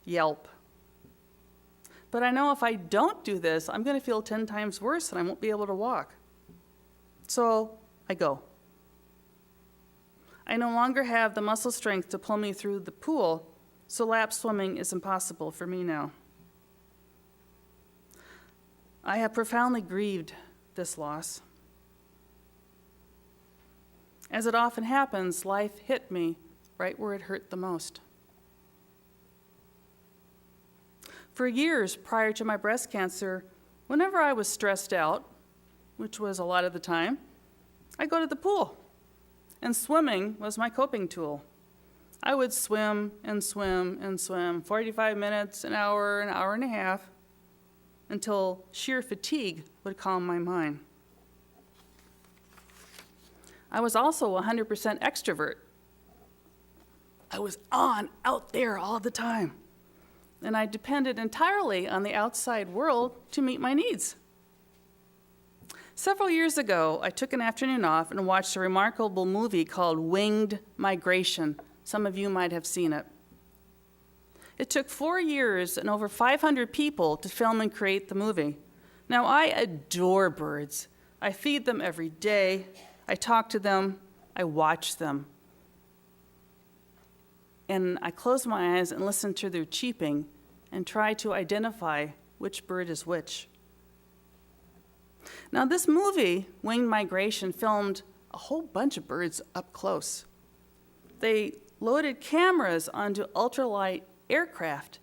yelp. But I know if I don't do this, I'm going to feel 10 times worse and I won't be able to walk. So I go. I no longer have the muscle strength to pull me through the pool, so lap swimming is impossible for me now. I have profoundly grieved this loss. As it often happens, life hit me right where it hurt the most. For years prior to my breast cancer, whenever I was stressed out, which was a lot of the time, I'd go to the pool, and swimming was my coping tool. I would swim and swim and swim, 45 minutes, an hour and a half, until sheer fatigue would calm my mind. I was also 100% extrovert. I was out there all the time. And I depended entirely on the outside world to meet my needs. Several years ago, I took an afternoon off and watched a remarkable movie called Winged Migration. Some of you might have seen it. It took 4 years and over 500 people to film and create the movie. Now, I adore birds. I feed them every day. I talk to them. I watch them. And I close my eyes and listen to their cheeping and try to identify which bird is which. Now, this movie, Winged Migration, filmed a whole bunch of birds up close. They loaded cameras onto ultralight aircraft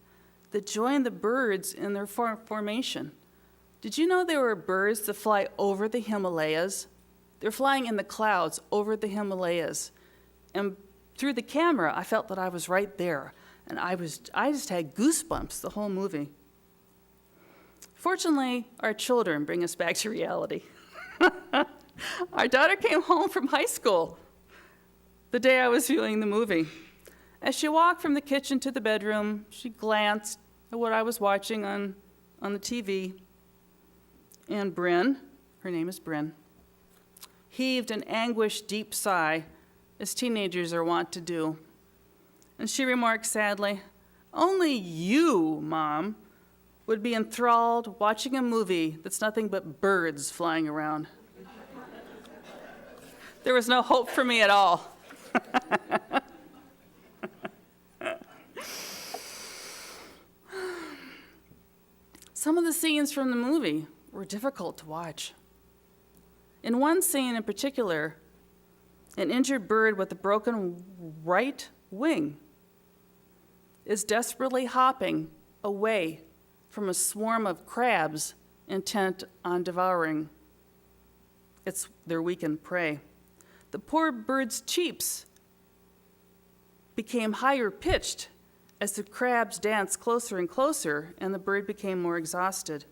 that joined the birds in their formation. Did you know there were birds that fly over the Himalayas? They're flying in the clouds over the Himalayas. And through the camera, I felt that I was right there. And I just had goosebumps the whole movie. Fortunately, our children bring us back to reality. Our daughter came home from high school the day I was viewing the movie. As she walked from the kitchen to the bedroom, she glanced at what I was watching on the TV. And Bryn, her name is Bryn, heaved an anguished, deep sigh, as teenagers are wont to do. And she remarked sadly, "Only you, Mom, would be enthralled watching a movie that's nothing but birds flying around." There was no hope for me at all. Some of the scenes from the movie were difficult to watch. In one scene in particular, an injured bird with a broken right wing is desperately hopping away from a swarm of crabs intent on devouring their weakened prey. The poor bird's cheeps became higher pitched as the crabs danced closer and closer, and the bird became more exhausted.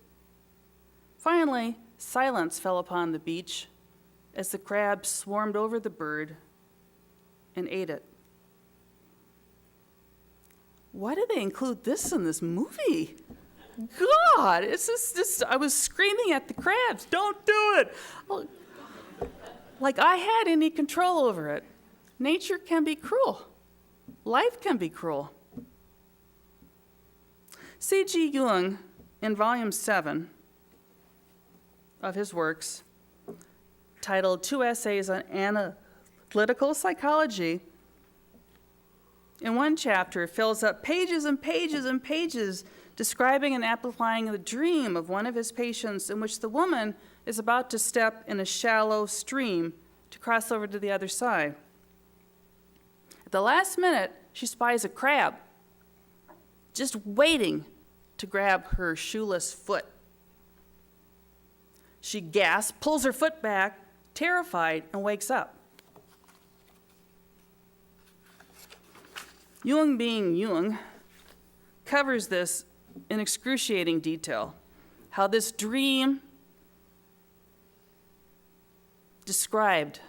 Finally, silence fell upon the beach as the crabs swarmed over the bird and ate it. Why did they include this in this movie? God, it's just I was screaming at the crabs, "Don't do it!" Like I had any control over it. Nature can be cruel. Life can be cruel. C.G. Jung, in volume 7 of his works, titled Two Essays on Analytical Psychology, in one chapter fills up pages and pages and pages describing and amplifying the dream of one of his patients in which the woman is about to step in a shallow stream to cross over to the other side. At the last minute, she spies a crab just waiting to grab her shoeless foot. She gasps, pulls her foot back, terrified, and wakes up. Jung, being Jung, covers this in excruciating detail, how this dream described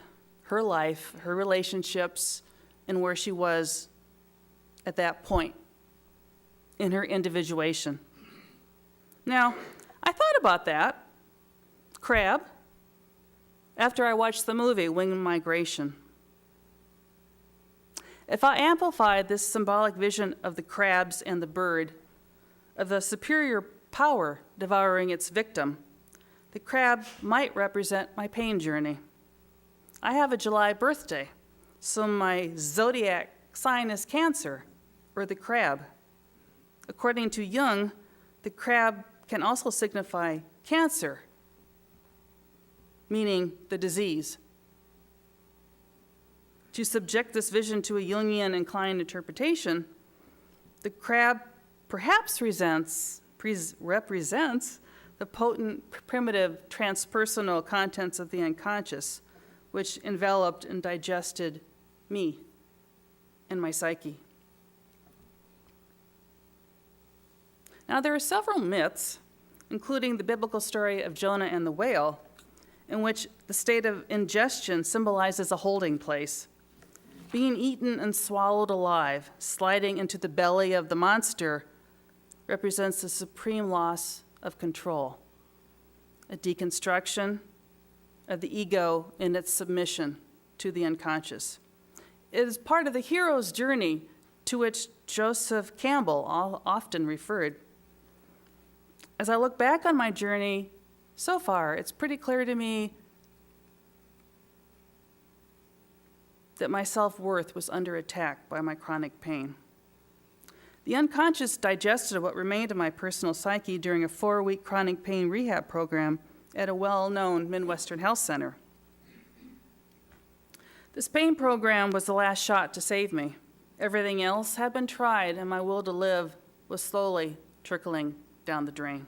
her life, her relationships, and where she was at that point in her individuation. Now, I thought about that crab after I watched the movie Winged Migration. If I amplified this symbolic vision of the crabs and the bird, of the superior power devouring its victim, the crab might represent my pain journey. I have a July birthday, so my zodiac sign is Cancer, or the crab. According to Jung, the crab can also signify cancer, meaning the disease. To subject this vision to a Jungian-inclined interpretation, the crab perhaps represents the potent, primitive, transpersonal contents of the unconscious, which enveloped and digested me and my psyche. Now, there are several myths, including the biblical story of Jonah and the whale, in which the state of ingestion symbolizes a holding place. Being eaten and swallowed alive, sliding into the belly of the monster, represents the supreme loss of control, a deconstruction of the ego in its submission to the unconscious. It is part of the hero's journey to which Joseph Campbell often referred. As I look back on my journey so far, it's pretty clear to me that my self-worth was under attack by my chronic pain. The unconscious digested what remained of my personal psyche during a 4-week chronic pain rehab program at a well-known Midwestern health center. This pain program was the last shot to save me. Everything else had been tried, and my will to live was slowly trickling down the drain.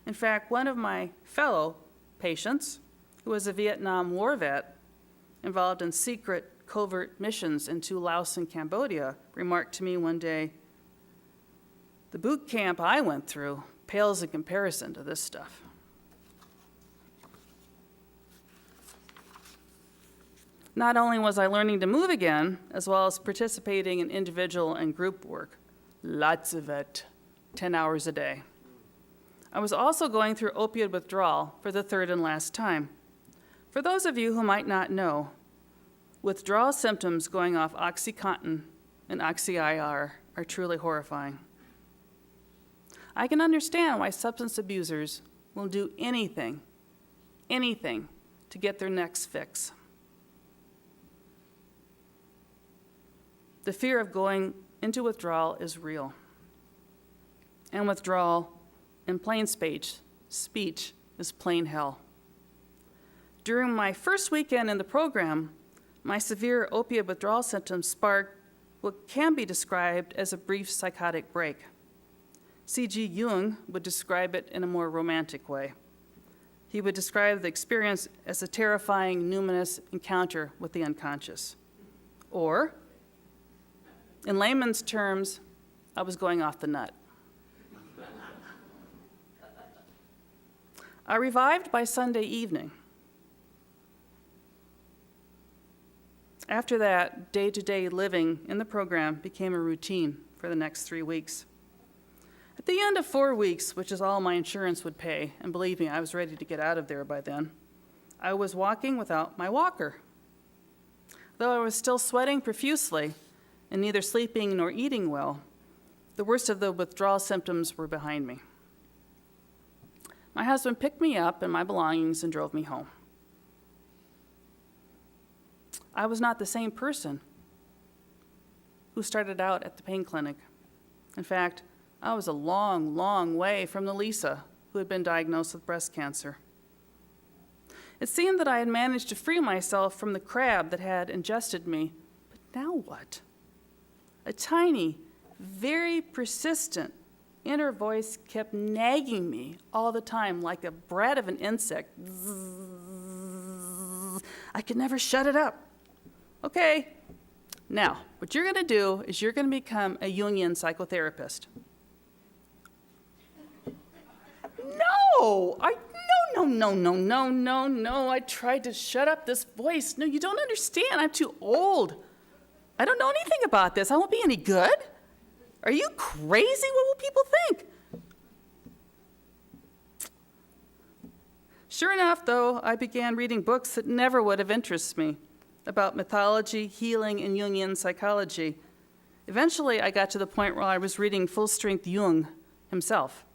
In fact, one of my fellow patients, who was a Vietnam War vet involved in secret covert missions into Laos and Cambodia, remarked to me one day, "The boot camp I went through pales in comparison to this stuff." Not only was I learning to move again, as well as participating in individual and group work, lots of it, 10 hours a day, I was also going through opioid withdrawal for the third and last time. For those of you who might not know, withdrawal symptoms going off OxyContin and Oxy-IR are truly horrifying. I can understand why substance abusers will do anything to get their next fix. The fear of going into withdrawal is real. And withdrawal, in plain speech, is plain hell. During my first weekend in the program, my severe opiate withdrawal symptoms sparked what can be described as a brief psychotic break. C.G. Jung would describe it in a more romantic way. He would describe the experience as a terrifying, numinous encounter with the unconscious. Or, in layman's terms, I was going off the nut. I revived by Sunday evening. After that, day-to-day living in the program became a routine for the next 3 weeks. At the end of 4 weeks, which is all my insurance would pay, and believe me, I was ready to get out of there by then, I was walking without my walker. Though I was still sweating profusely and neither sleeping nor eating well, the worst of the withdrawal symptoms were behind me. My husband picked me up and my belongings and drove me home. I was not the same person who started out at the pain clinic. In fact, I was a long, long way from the Lisa who had been diagnosed with breast cancer. It seemed that I had managed to free myself from the crab that had ingested me, but now what? A tiny, very persistent inner voice kept nagging me all the time like a brat of an insect. I could never shut it up. Okay, now, what you're going to do is you're going to become a Jungian psychotherapist. No, I tried to shut up this voice. No, you don't understand. I'm too old. I don't know anything about this. I won't be any good. Are you crazy? What will people think? Sure enough, though, I began reading books that never would have interested me. about mythology, healing, and Jungian psychology. Eventually, I got to the point where I was reading full-strength Jung himself.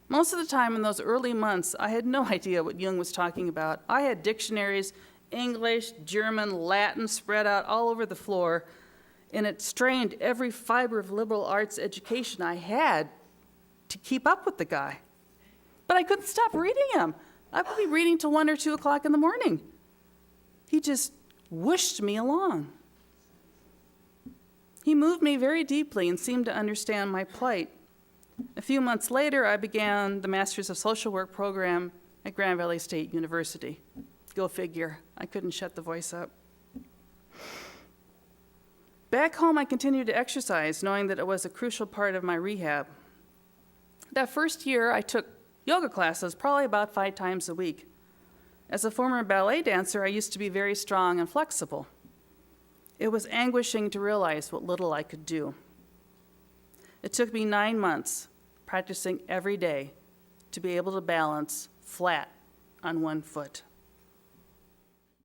Most of the time in those early months, I had no idea what Jung was talking about. I had dictionaries, English, German, Latin spread out all over the floor, and it strained every fiber of liberal arts education I had to keep up with the guy. But I couldn't stop reading him. I would be reading till 1 or 2 o'clock in the morning. He just whooshed me along. He moved me very deeply and seemed to understand my plight. A few months later, I began the Masters of Social Work program at Grand Valley State University. Go figure, I couldn't shut the voice up. Back home, I continued to exercise, knowing that it was a crucial part of my rehab. That first year, I took yoga classes probably about 5 times a week. As a former ballet dancer, I used to be very strong and flexible. It was anguishing to realize what little I could do. It took me 9 months, practicing every day, to be able to balance flat on one foot.